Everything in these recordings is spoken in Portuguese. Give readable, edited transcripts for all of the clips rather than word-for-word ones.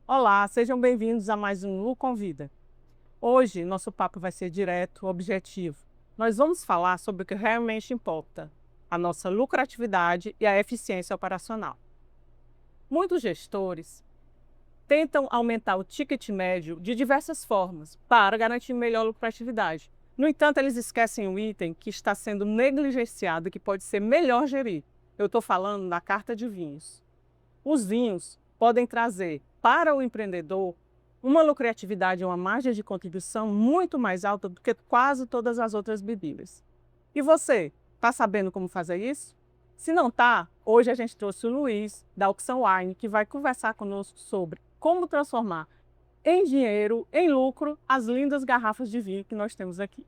Olá, sejam bem-vindos a mais um Lu Convida. Hoje, nosso papo vai ser direto, objetivo. Nós vamos falar sobre o que realmente importa, a nossa lucratividade e a eficiência operacional. Muitos gestores tentam aumentar o ticket médio de diversas formas para garantir melhor lucratividade. No entanto, eles esquecem um item que está sendo negligenciado e que pode ser melhor gerido. Eu estou falando da carta de vinhos. Os vinhos podem trazer para o empreendedor uma lucratividade e uma margem de contribuição muito mais alta do que quase todas as outras bebidas. E você, está sabendo como fazer isso? Se não está, hoje a gente trouxe o Luiz, da Opção Wine, que vai conversar conosco sobre como transformar em dinheiro, em lucro, as lindas garrafas de vinho que nós temos aqui.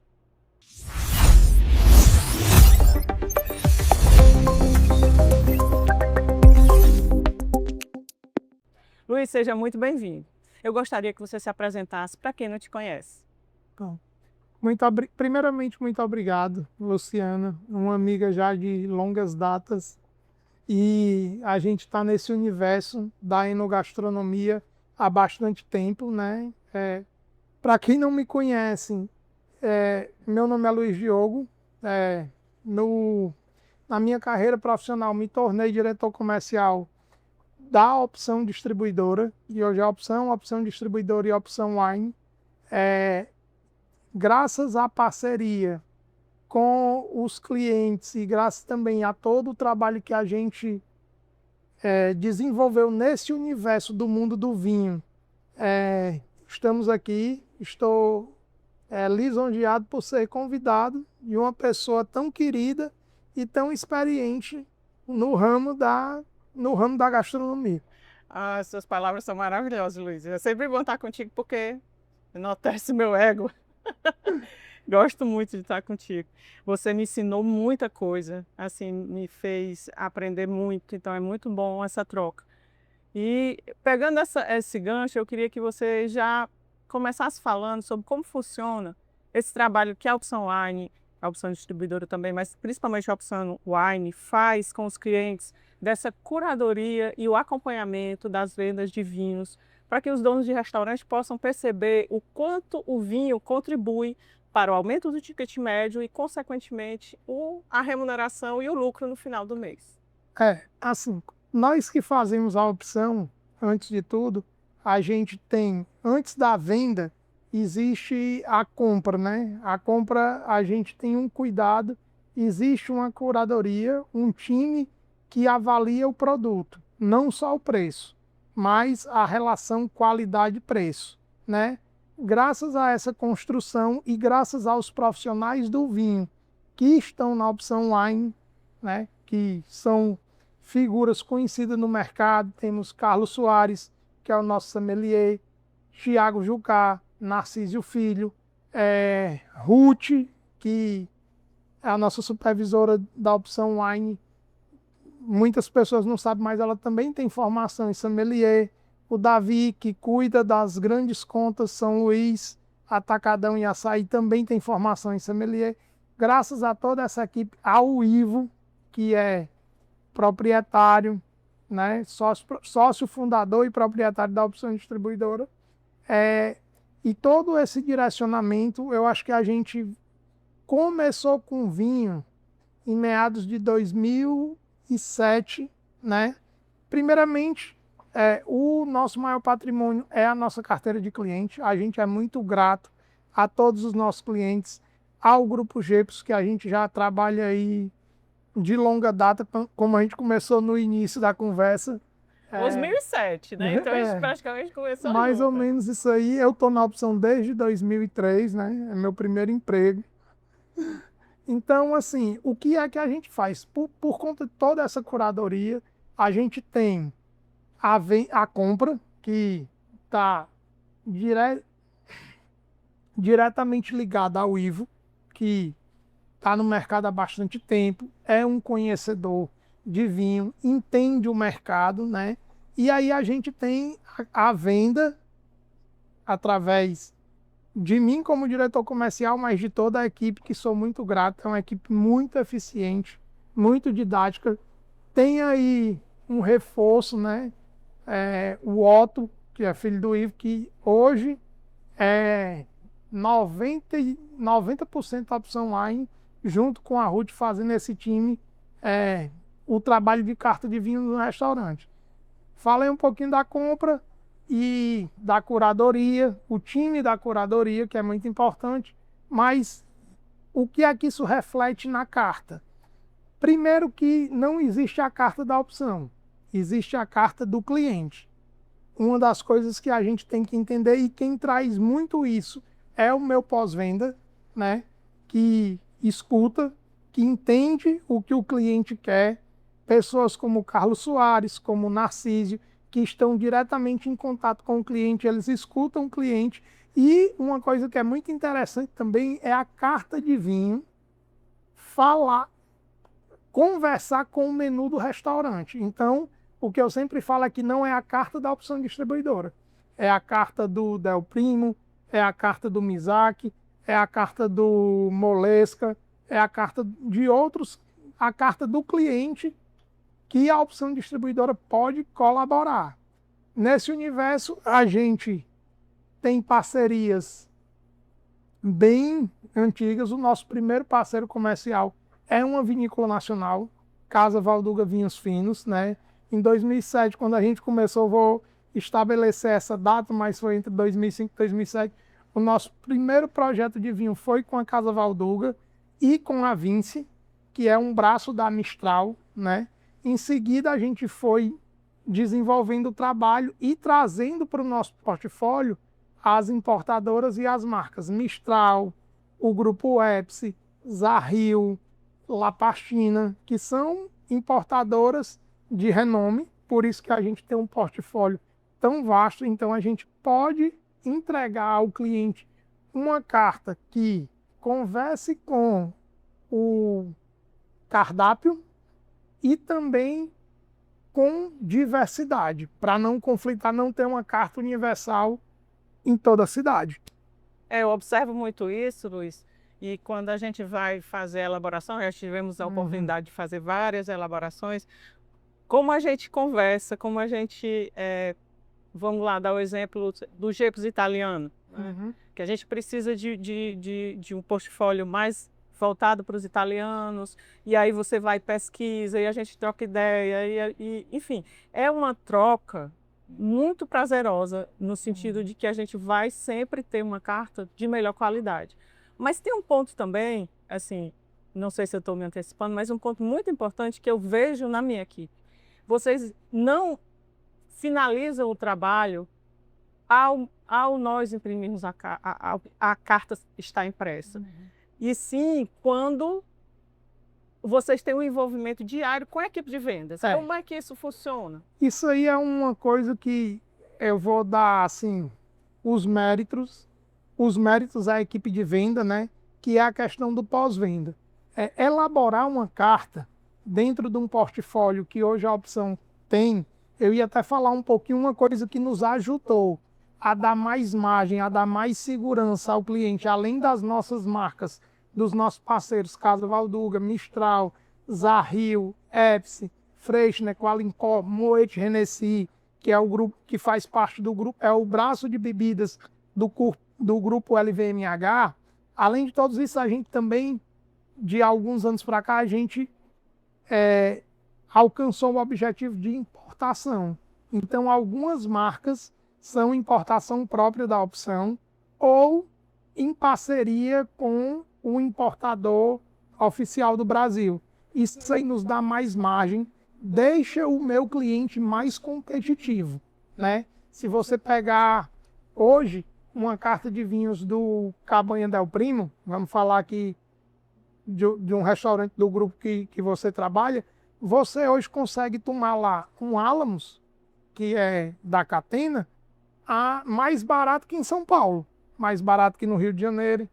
Luiz, seja muito bem-vindo. Eu gostaria que você se apresentasse para quem não te conhece. Bom, primeiramente, muito obrigado, Luciana, uma amiga já de longas datas. E a gente está nesse universo da enogastronomia há bastante tempo, né? Para quem não me conhece, meu nome é Luiz Diogo. É, no, na minha carreira profissional, me tornei diretor comercial da Opção Distribuidora, e hoje a Opção Distribuidora e a Opção Wine. Graças à parceria com os clientes e graças também a todo o trabalho que a gente desenvolveu nesse universo do mundo do vinho, estamos aqui, estou lisonjeado por ser convidado de uma pessoa tão querida e tão experiente no ramo da gastronomia. As suas palavras são maravilhosas, Luiz. É sempre bom estar contigo porque enaltece meu ego. Gosto muito de estar contigo. Você me ensinou muita coisa, assim, me fez aprender muito, então é muito bom essa troca. E pegando esse gancho, eu queria que você já começasse falando sobre como funciona esse trabalho que a Opção Wine, a Opção Distribuidora também, mas principalmente a Opção Wine, faz com os clientes dessa curadoria e o acompanhamento das vendas de vinhos, para que os donos de restaurante possam perceber o quanto o vinho contribui para o aumento do ticket médio e, consequentemente, a remuneração e o lucro no final do mês. Assim, nós que fazemos a opção, antes de tudo, a gente tem, antes da venda, existe a compra, né? A compra, a gente tem um cuidado, existe uma curadoria, um time que avalia o produto, não só o preço, mas a relação qualidade-preço, né? Graças a essa construção e graças aos profissionais do vinho que estão na Opção Wine, né? Que são figuras conhecidas no mercado, temos Carlos Soares, que é o nosso sommelier, Thiago Jucá, Narciso Filho, Ruth, que é a nossa supervisora da Opção Wine. Muitas pessoas não sabem, mas ela também tem formação em sommelier. O Davi, que cuida das grandes contas São Luís, Atacadão e Açaí, também tem formação em sommelier. Graças a toda essa equipe, ao Ivo, que é proprietário, né, sócio fundador e proprietário da Opção Distribuidora. E todo esse direcionamento, eu acho que a gente começou com vinho em meados de 2007, né? Primeiramente, o nosso maior patrimônio é a nossa carteira de cliente. A gente é muito grato a todos os nossos clientes, ao Grupo Gepos, que a gente já trabalha aí de longa data, como a gente começou no início da conversa. 2007, né? Então a gente É, praticamente começou mais ou junto. menos isso aí. Eu estou na opção desde 2003, né? É meu primeiro emprego. Então, assim, o que é que a gente faz? Por conta de toda essa curadoria, a gente tem a compra, que está diretamente ligada ao Ivo, que está no mercado há bastante tempo, é um conhecedor de vinho, entende o mercado, né? E aí a gente tem a venda através de mim como diretor comercial, mas de toda a equipe, que sou muito grato. É uma equipe muito eficiente, muito didática. Tem aí um reforço, né? O Otto, que é filho do Ivo, que hoje é 90% da opção wine, junto com a Ruth fazendo esse time, o trabalho de carta de vinho no restaurante. Falei um pouquinho da compra e da curadoria, o time da curadoria, que é muito importante, mas o que é que isso reflete na carta? Primeiro que não existe a carta da opção, existe a carta do cliente. Uma das coisas que a gente tem que entender, e quem traz muito isso é o meu pós-venda, né? Que escuta, que entende o que o cliente quer. Pessoas como Carlos Soares, como Narcísio, que estão diretamente em contato com o cliente, eles escutam o cliente. E uma coisa que é muito interessante também é a carta de vinho falar, conversar com o menu do restaurante. Então, o que eu sempre falo é que não é a carta da opção distribuidora. É a carta do Del Primo, é a carta do Mizaki, é a carta do Molesca, é a carta de outros, a carta do cliente que a opção distribuidora pode colaborar. Nesse universo, a gente tem parcerias bem antigas. O nosso primeiro parceiro comercial é uma vinícola nacional, Casa Valduga Vinhos Finos, né? Em 2007, quando a gente começou, vou estabelecer essa data, mas foi entre 2005 e 2007, o nosso primeiro projeto de vinho foi com a Casa Valduga e com a Vinci, que é um braço da Mistral, né? Em seguida, a gente foi desenvolvendo o trabalho e trazendo para o nosso portfólio as importadoras e as marcas Mistral, o Grupo Epsi, Zarril, La Pastina, que são importadoras de renome, por isso que a gente tem um portfólio tão vasto. Então a gente pode entregar ao cliente uma carta que converse com o cardápio e também com diversidade, para não conflitar, não ter uma carta universal em toda a cidade. Eu observo muito isso, Luiz, e quando a gente vai fazer a elaboração, já tivemos a oportunidade de fazer várias elaborações, como a gente conversa, como a gente, vamos lá, dar o exemplo do Gepos italiano, né? Que a gente precisa de um portfólio mais voltado para os italianos, e aí você vai pesquisa, e a gente troca ideia, enfim, é uma troca muito prazerosa, no sentido de que a gente vai sempre ter uma carta de melhor qualidade. Mas tem um ponto também, assim, não sei se eu estou me antecipando, mas um ponto muito importante que eu vejo na minha equipe. Vocês não finalizam o trabalho ao nós imprimirmos a carta está impressa. E sim, quando vocês têm um envolvimento diário com a equipe de vendas. Como é que isso funciona? Isso aí é uma coisa que eu vou dar, assim, os méritos à equipe de venda, né? Que é a questão do pós-venda. Elaborar uma carta dentro de um portfólio que hoje a opção tem, eu ia até falar um pouquinho, uma coisa que nos ajudou a dar mais margem, a dar mais segurança ao cliente, além das nossas marcas, dos nossos parceiros, Casa Valduga, Mistral, Zarril, Epsi, Freixner, Qualincó, Moët Hennessy, que é o grupo que faz parte do grupo, é o braço de bebidas do grupo LVMH. Além de todos isso, a gente também, de alguns anos para cá, a gente alcançou o objetivo de importação. Então, algumas marcas são importação própria da opção ou em parceria com o importador oficial do Brasil. Isso aí nos dá mais margem, deixa o meu cliente mais competitivo, né? Se você pegar hoje uma carta de vinhos do Cabanha Del Primo, vamos falar aqui de um restaurante do grupo que você trabalha, você hoje consegue tomar lá um Alamos, que é da Catena, mais barato que em São Paulo, mais barato que no Rio de Janeiro,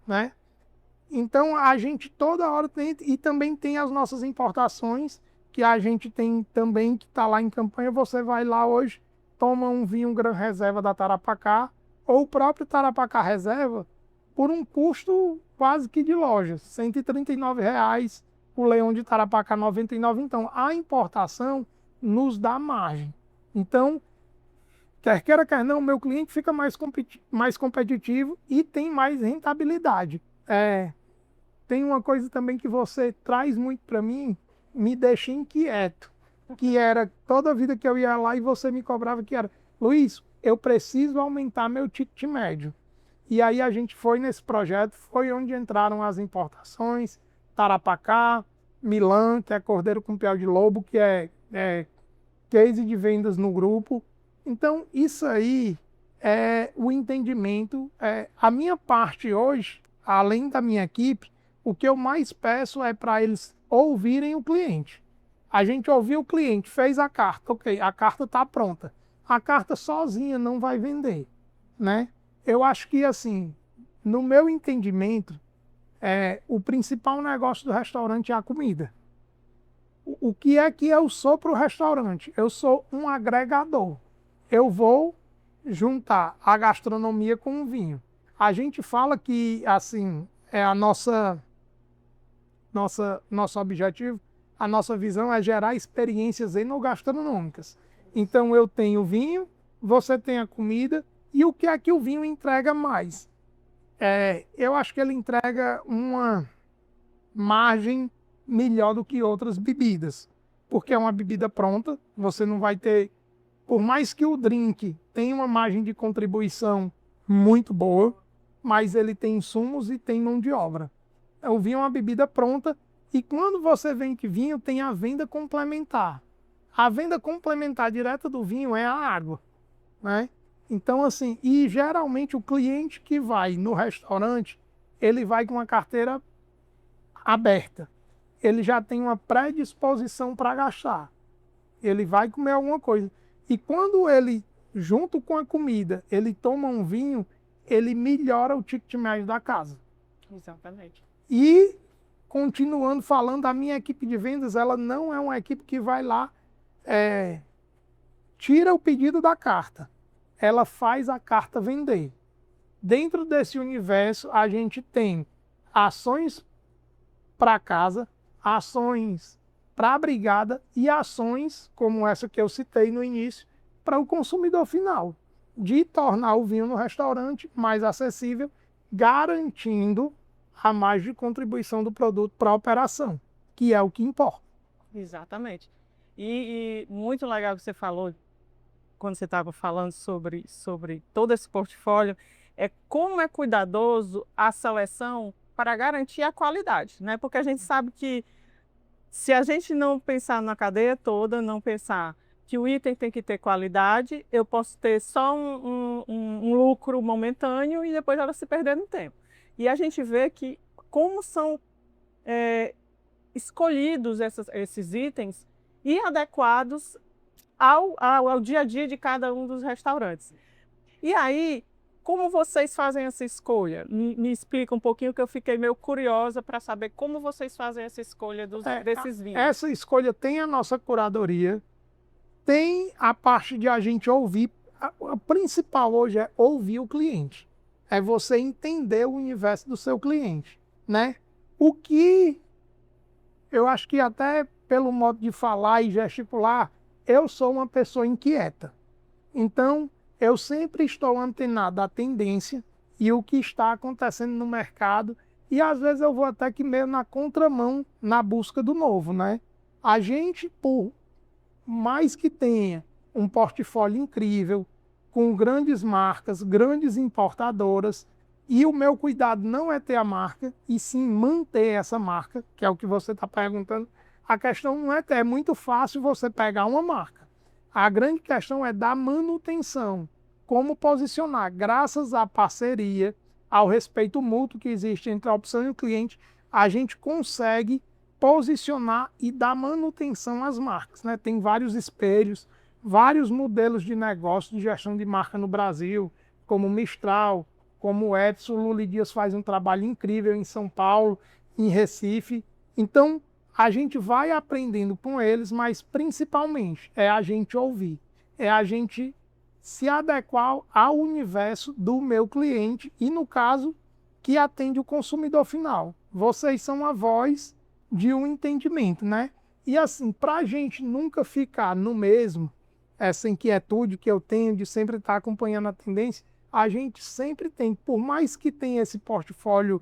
né? Então a gente toda hora tem, e também tem as nossas importações, que a gente tem também, que está lá em campanha. Você vai lá hoje, toma um vinho Gran Reserva da Tarapacá, ou o próprio Tarapacá Reserva, por um custo quase que de loja, R$ 139, o Leão de Tarapacá R$ 99. Então a importação nos dá margem. Então Quer queira, quer não, o meu cliente fica mais competitivo e tem mais rentabilidade. Tem uma coisa também que você traz muito para mim, me deixa inquieto, que era toda vida que eu ia lá e você me cobrava que era, Luiz, eu preciso aumentar meu ticket médio. E aí a gente foi nesse projeto, foi onde entraram as importações, Tarapacá, Milan, que é Cordeiro com Piau de Lobo, que é case de vendas no grupo. Então, isso aí é o entendimento. A minha parte hoje, além da minha equipe, o que eu mais peço é para eles ouvirem o cliente. A gente ouviu o cliente, fez a carta, ok, a carta está pronta. A carta sozinha não vai vender, né? Eu acho que, assim, no meu entendimento, o principal negócio do restaurante é a comida. O que é que eu sou para o restaurante? Eu sou um agregador. Eu vou juntar a gastronomia com o vinho. A gente fala que, assim, nosso objetivo, a nossa visão é gerar experiências enogastronômicas. Então, eu tenho vinho, você tem a comida, e o que é que o vinho entrega mais? Eu acho que ele entrega uma margem melhor do que outras bebidas, porque é uma bebida pronta, você não vai ter, por mais que o drink tenha uma margem de contribuição muito boa, mas ele tem insumos e tem mão de obra. O vinho é uma bebida pronta e quando você vende vinho tem a venda complementar. A venda complementar direta do vinho é a água, né? Então, assim, e geralmente o cliente que vai no restaurante, ele vai com uma carteira aberta. Ele já tem uma predisposição para gastar. Ele vai comer alguma coisa. E quando ele, junto com a comida, ele toma um vinho, ele melhora o ticket médio da casa. Exatamente. E, continuando falando, a minha equipe de vendas, ela não é uma equipe que vai lá, tira o pedido da carta. Ela faz a carta vender. Dentro desse universo, a gente tem ações para casa, ações para a brigada e ações, como essa que eu citei no início, para o consumidor final, de tornar o vinho no restaurante mais acessível, garantindo a margem de contribuição do produto para a operação, que é o que importa. Exatamente. E muito legal que você falou, quando você estava falando sobre todo esse portfólio, como é cuidadoso a seleção para garantir a qualidade, né? Porque a gente sabe que se a gente não pensar na cadeia toda, não pensar que o item tem que ter qualidade, eu posso ter só um lucro momentâneo e depois ela se perder no tempo. E a gente vê que como são escolhidos esses itens e adequados ao dia a dia de cada um dos restaurantes. E aí, como vocês fazem essa escolha? Me explica um pouquinho, que eu fiquei meio curiosa para saber como vocês fazem essa escolha desses vinhos. Essa escolha tem a nossa curadoria, tem a parte de a gente ouvir. A principal hoje é ouvir o cliente. É você entender o universo do seu cliente, né? O que eu acho que até pelo modo de falar e gesticular, eu sou uma pessoa inquieta. Então, eu sempre estou antenado à tendência e o que está acontecendo no mercado, e às vezes eu vou até que meio na contramão na busca do novo, né? A gente, por mais que tenha um portfólio incrível, com grandes marcas, grandes importadoras, e o meu cuidado não é ter a marca, e sim manter essa marca, que é o que você está perguntando. A questão não é muito fácil você pegar uma marca. A grande questão é da manutenção. Como posicionar? Graças à parceria, ao respeito mútuo que existe entre a opção e o cliente, a gente consegue posicionar e dar manutenção às marcas, né? Tem vários espelhos, vários modelos de negócio de gestão de marca no Brasil, como Mistral, como o Edson. O Luli Dias faz um trabalho incrível em São Paulo, em Recife. Então, a gente vai aprendendo com eles, mas principalmente é a gente ouvir, é a gente se adequar ao universo do meu cliente e, no caso, que atende o consumidor final. Vocês são a voz de um entendimento, né? E assim, para a gente nunca ficar no mesmo, essa inquietude que eu tenho de sempre estar acompanhando a tendência, a gente sempre tem, por mais que tenha esse portfólio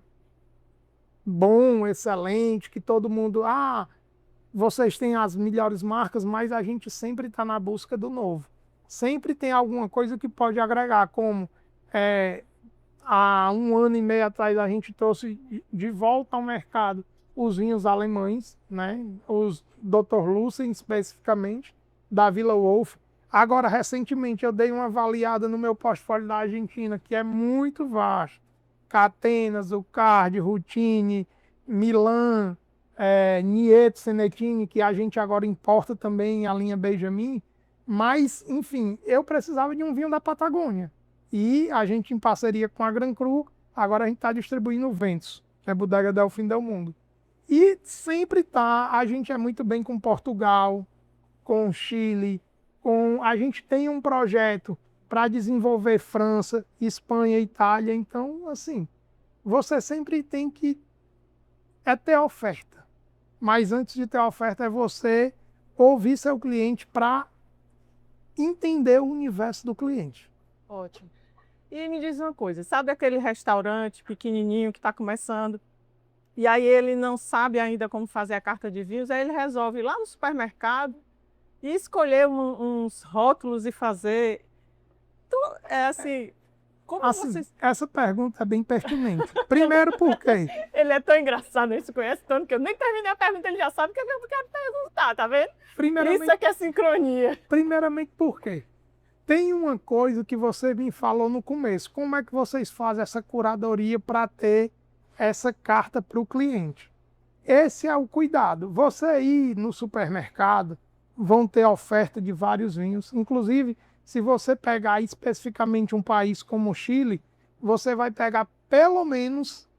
bom, excelente, que todo mundo, vocês têm as melhores marcas, mas a gente sempre está na busca do novo. Sempre tem alguma coisa que pode agregar, como há 1 ano e meio atrás a gente trouxe de volta ao mercado os vinhos alemães, né? Os Dr. Lucien especificamente, da Villa Wolf. Agora, recentemente, eu dei uma avaliada no meu portfólio da Argentina, que é muito vasto. Catenas, Ucard, Rutini, Milan, Nieto, Senetini, que a gente agora importa também a linha Benjamin. Mas, enfim, eu precisava de um vinho da Patagônia. E a gente, em parceria com a Gran Cru, agora a gente está distribuindo o Ventos, que é Bodega del Fim del Mundo. E sempre a gente é muito bem com Portugal, com Chile, a gente tem um projeto para desenvolver França, Espanha, Itália. Então, assim, você sempre tem que ter oferta. Mas antes de ter oferta é você ouvir seu cliente para entender o universo do cliente. Ótimo. E me diz uma coisa, sabe aquele restaurante pequenininho que está começando, e aí ele não sabe ainda como fazer a carta de vinhos, aí ele resolve ir lá no supermercado e escolher uns rótulos e fazer. Então, assim, como vocês... Essa pergunta é bem pertinente. Primeiro, por quê? Ele é tão engraçado, ele se conhece tanto que eu nem terminei a pergunta, ele já sabe o que eu quero perguntar, tá vendo? Isso aqui é sincronia. Primeiramente, por quê? Tem uma coisa que você me falou no começo. Como é que vocês fazem essa curadoria para ter essa carta para o cliente? Esse é o cuidado. Você ir no supermercado, vão ter oferta de vários vinhos. Inclusive, se você pegar especificamente um país como o Chile, você vai pegar pelo menos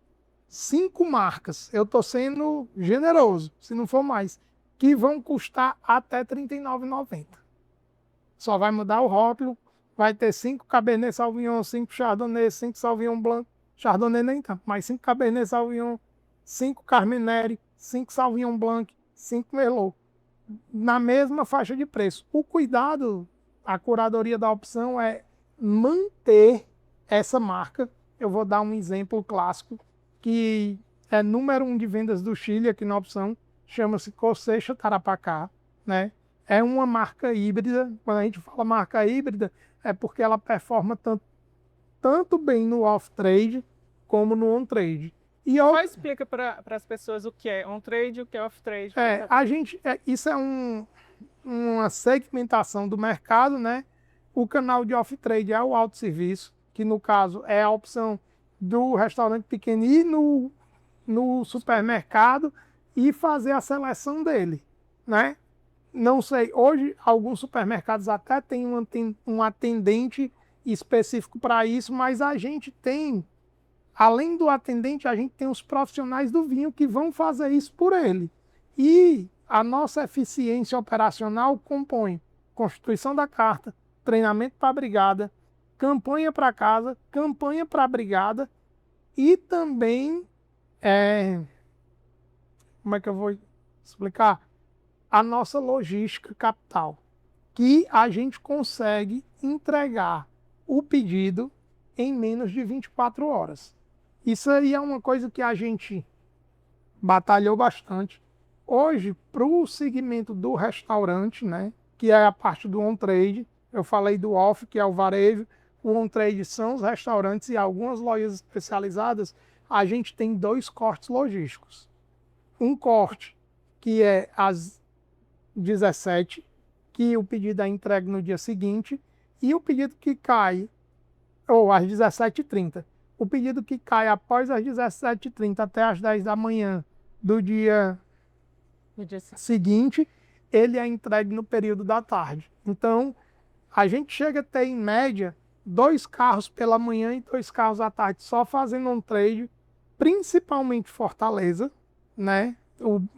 5 marcas. Eu estou sendo generoso, se não for mais, que vão custar até R$ 39,90. Só vai mudar o rótulo, vai ter 5 Cabernet Sauvignon, 5 Chardonnay, 5 Sauvignon Blanc, Chardonnay nem tanto, mas 5 Cabernet Sauvignon, 5 Carmenere, 5 Sauvignon Blanc, 5 Merlot, na mesma faixa de preço. O cuidado, a curadoria da opção é manter essa marca. Eu vou dar um exemplo clássico, que é número 1 de vendas do Chile aqui na opção, chama-se Cosecha Tarapacá, né? É uma marca híbrida. Quando a gente fala marca híbrida, é porque ela performa tanto bem no off-trade como no on-trade. Só explica para as pessoas o que é on-trade e o que é off-trade. Isso é uma segmentação do mercado, né? O canal de off-trade é o autosserviço, que no caso é a opção do restaurante pequeno ir no supermercado e fazer a seleção dele, né? Não sei, hoje alguns supermercados até têm um atendente específico para isso, mas a gente tem, além do atendente, a gente tem os profissionais do vinho que vão fazer isso por ele. E a nossa eficiência operacional compõe constituição da carta, treinamento para a brigada, campanha para casa, campanha para a brigada e também, como é que eu vou explicar? A nossa logística capital, que a gente consegue entregar o pedido em menos de 24 horas. Isso aí é uma coisa que a gente batalhou bastante. Hoje, para o segmento do restaurante, né, que é a parte do on-trade, eu falei do off, que é o varejo, o on-trade são os restaurantes e algumas lojas especializadas, a gente tem 2 cortes logísticos. Um corte que é às 17, que o pedido é entregue no dia seguinte, e o pedido que cai, ou às 17h30. O pedido que cai após as 17h30 até as 10 da manhã do dia seguinte, ele é entregue no período da tarde. Então, a gente chega a ter, em média, 2 carros pela manhã e 2 carros à tarde, só fazendo um trade, principalmente Fortaleza, né?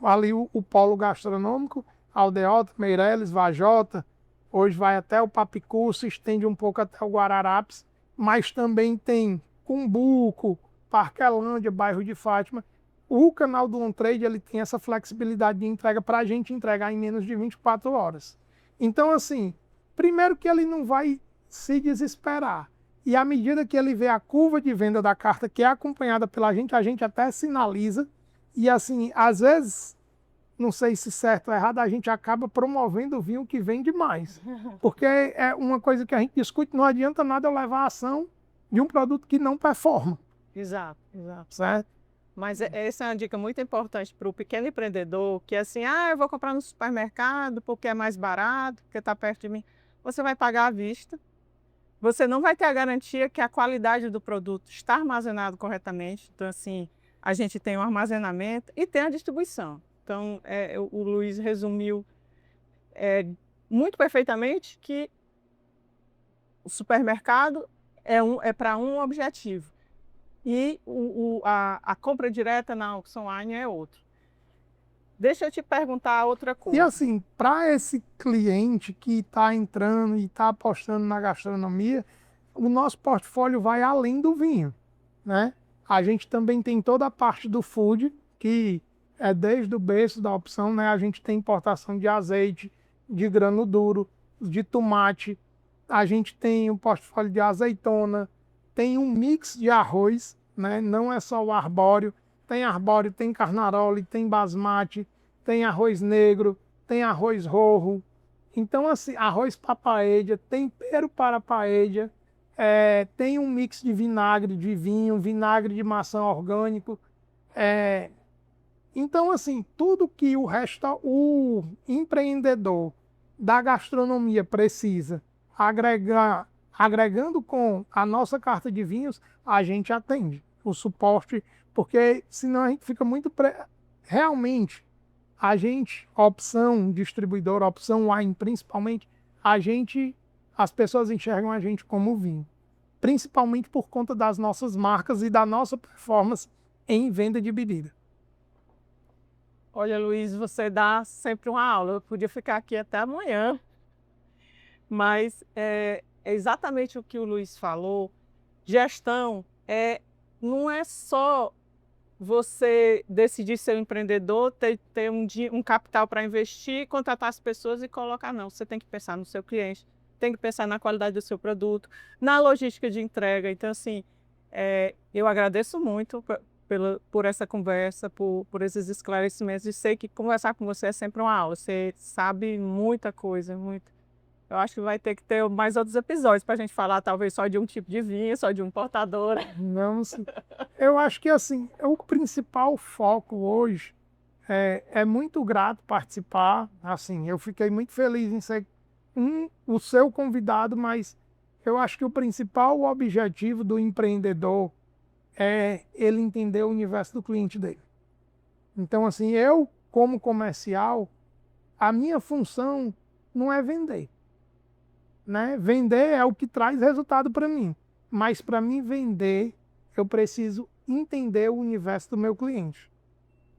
Ali o polo gastronômico, Aldeota, Meireles, Vajota, hoje vai até o Papicu, se estende um pouco até o Guararapes, mas também tem Cumbuco, Parquelândia, bairro de Fátima. O canal do on-trade, ele tem essa flexibilidade de entrega para a gente entregar em menos de 24 horas. Então, assim, Primeiro que ele não vai se desesperar. E à medida que ele vê a curva de venda da carta, que é acompanhada pela gente, a gente até sinaliza. E assim, às vezes, não sei se certo ou errado, a gente acaba promovendo o vinho que vende mais. Porque é uma coisa que a gente discute, não adianta nada eu levar a ação de um produto que não performa. Exato, exato. Certo? Mas essa é uma dica muito importante para o pequeno empreendedor, que é assim, eu vou comprar no supermercado porque é mais barato, porque está perto de mim. Você vai pagar à vista. Você não vai ter a garantia que a qualidade do produto está armazenado corretamente. Então, assim, a gente tem o armazenamento e tem a distribuição. Então, o Luiz resumiu muito perfeitamente que o supermercado é para um objetivo e a compra direta na auction online é outro. Deixa eu te perguntar outra coisa. E assim, para esse cliente que está entrando e está apostando na gastronomia, o nosso portfólio vai além do vinho, né? A gente também tem toda a parte do food, que é desde o berço da opção, né? A gente tem importação de azeite, de grano duro, de tomate, a gente tem um portfólio de azeitona, tem um mix de arroz, né? Não é só o arbóreo, tem carnaroli, tem basmati, tem arroz negro, tem arroz rojo. Então, assim, arroz para paella, tempero para paella, tem um mix de vinagre de vinho, vinagre de maçã orgânico. Então, assim, tudo que o empreendedor da gastronomia precisa agregando com a nossa carta de vinhos, a gente atende o suporte, porque senão a gente fica muito... Realmente, a gente, opção distribuidora, opção wine principalmente, as pessoas enxergam a gente como vinho, principalmente por conta das nossas marcas e da nossa performance em venda de bebida. Olha, Luiz, você dá sempre uma aula. Eu podia ficar aqui até amanhã, mas é exatamente o que o Luiz falou. Gestão não é só você decidir ser um empreendedor, ter um capital para investir, contratar as pessoas e colocar, não. Você tem que pensar no seu cliente, tem que pensar na qualidade do seu produto, na logística de entrega. Então, assim, eu agradeço muito por essa conversa, por esses esclarecimentos, e sei que conversar com você é sempre uma aula. Você sabe muita coisa, muito. Eu acho que vai ter que ter mais outros episódios para a gente falar, talvez só de um tipo de vinho, só de uma importadora. Não, eu acho que assim, o principal foco hoje é muito grato participar. Assim, eu fiquei muito feliz em ser o seu convidado, mas eu acho que o principal objetivo do empreendedor é ele entender o universo do cliente dele. Então, assim, eu, como comercial, a minha função não é vender, né? Vender é o que traz resultado para mim. Mas para mim vender, eu preciso entender o universo do meu cliente.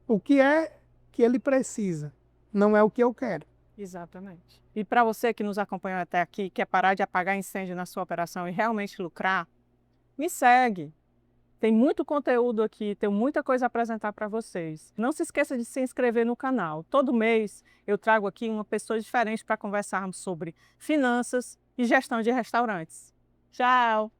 O que é que ele precisa, não é o que eu quero. Exatamente. E para você que nos acompanhou até aqui, quer parar de apagar incêndio na sua operação e realmente lucrar, me segue. Tem muito conteúdo aqui, tenho muita coisa a apresentar para vocês. Não se esqueça de se inscrever no canal. Todo mês eu trago aqui uma pessoa diferente para conversarmos sobre finanças e gestão de restaurantes. Tchau!